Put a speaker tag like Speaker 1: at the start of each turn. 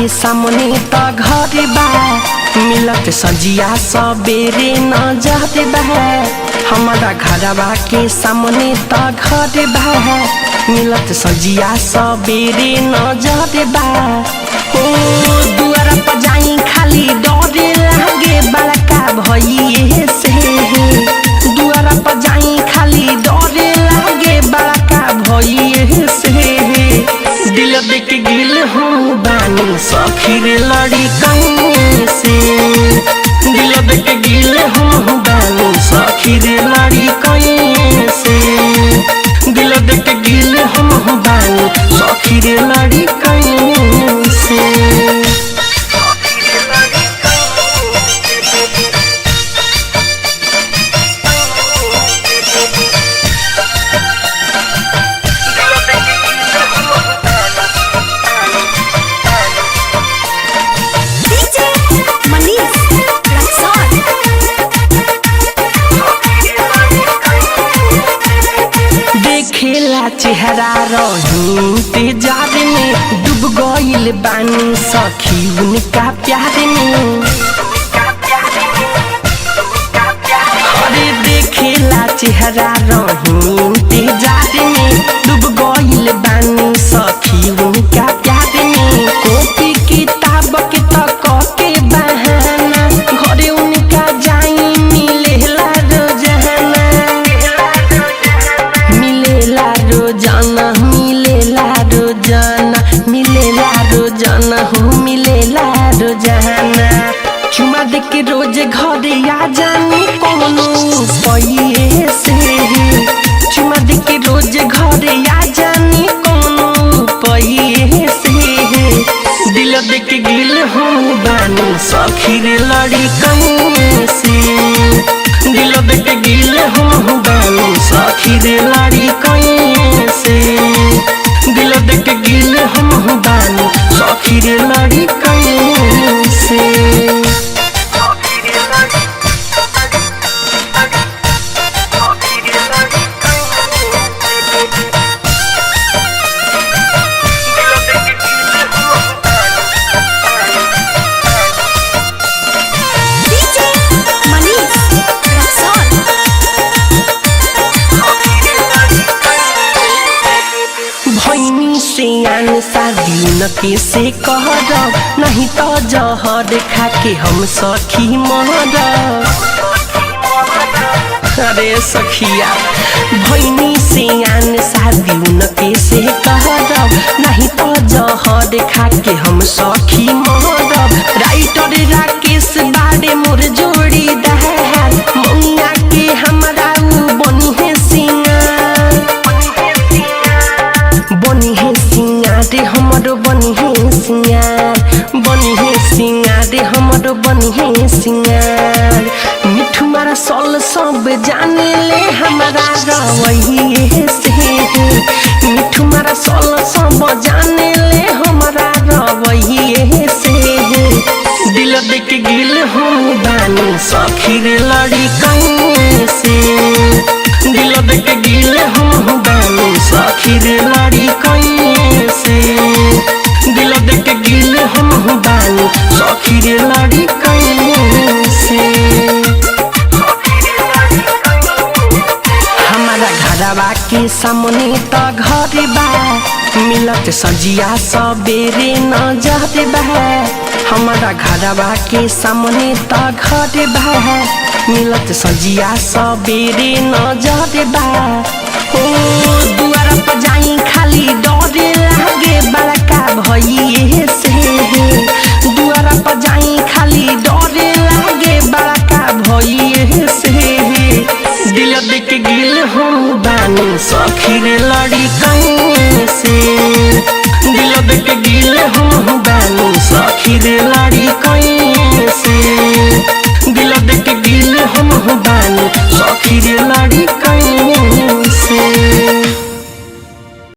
Speaker 1: के सामने त घर बा मिलत सजिया सबेरे न जाते बा हमारा घरवा के सामने त घर बा मिलत सजिया सबेरे न जाते बा ओ दुआर पर जाई खाली डरे लागे बड़का भइए से दुआर पर जाई खाली डरे लागे बड़का भइए से दिल देख गिल हो बानी सखी रे लड़ी कहीं से दिल देख गिल हो बानी सखी रे लड़ी कहीं से दिल देख गिल हो बानी सखी रे लड़ी कहीं से चेहरा रही तेजार में डूब गइल बानी सखी उनका प्यार में अरे देखेला चेहरा रही तेजार में डूब गइल बानी सखी उनका प्यार में कॉपी किताब के तक के बहाना घरे उनका जाई मिलेला रोजाना हो मिलेला रोजाना चुमा दे के रोज घरे आ जानी कोनो पइए से चुमा दे के रोज घरे आ जानी कोनो पइए से दिल दे के गिल हो बानी सखी रे लड़ी कहीं से दिल दे के गिल हो बानी सखी रे लड़ी कहीं से दिल दे के गिल हम बानी सखी रे लड़ी कहीं से शादी के से कहर नहीं तो जहर खा के हम सखी मर अरे सखिया भैनी से आन शादी के से कहर नहीं तो जहर खा के हम सखी मर राइटर राकेश बाड़े मोर जोड़ी दहार मौना के हमारा बनी है सिंगार बनी है सिंगार हमरो बनी है सिंगार हमरो बनी है सिंगार मिठू मारा सल सब जाने ले हमारा रवैये से मिठू मारा सल सब जाने ले हमारा रवैये से दिल देख गिल हो बानी सखी रे लड़ी कहीं से दिल देख गिल हो बानी सखी रे लड़ी कहीं से दिल देख गिल हम बानी सखी रे लड़ी कहीं से हमारा घरवा के सामने त घर बा मिलत सजिया सबेरे न जाते बा हमारा घरवा के सामने त घर बा मिलत सजिया सबेरे न जाते बा ओ दुआर पर जाई खाली डरे लागे बड़का भइए से दुआर पर जाई खाली डरे लागे बड़का भइए से दिल देख गिल हो बानी सखी रे लड़ी कहीं से दिल देख गिल हो बानी सखी रे लड़ी कहीं से दिल देख गिल हम बानी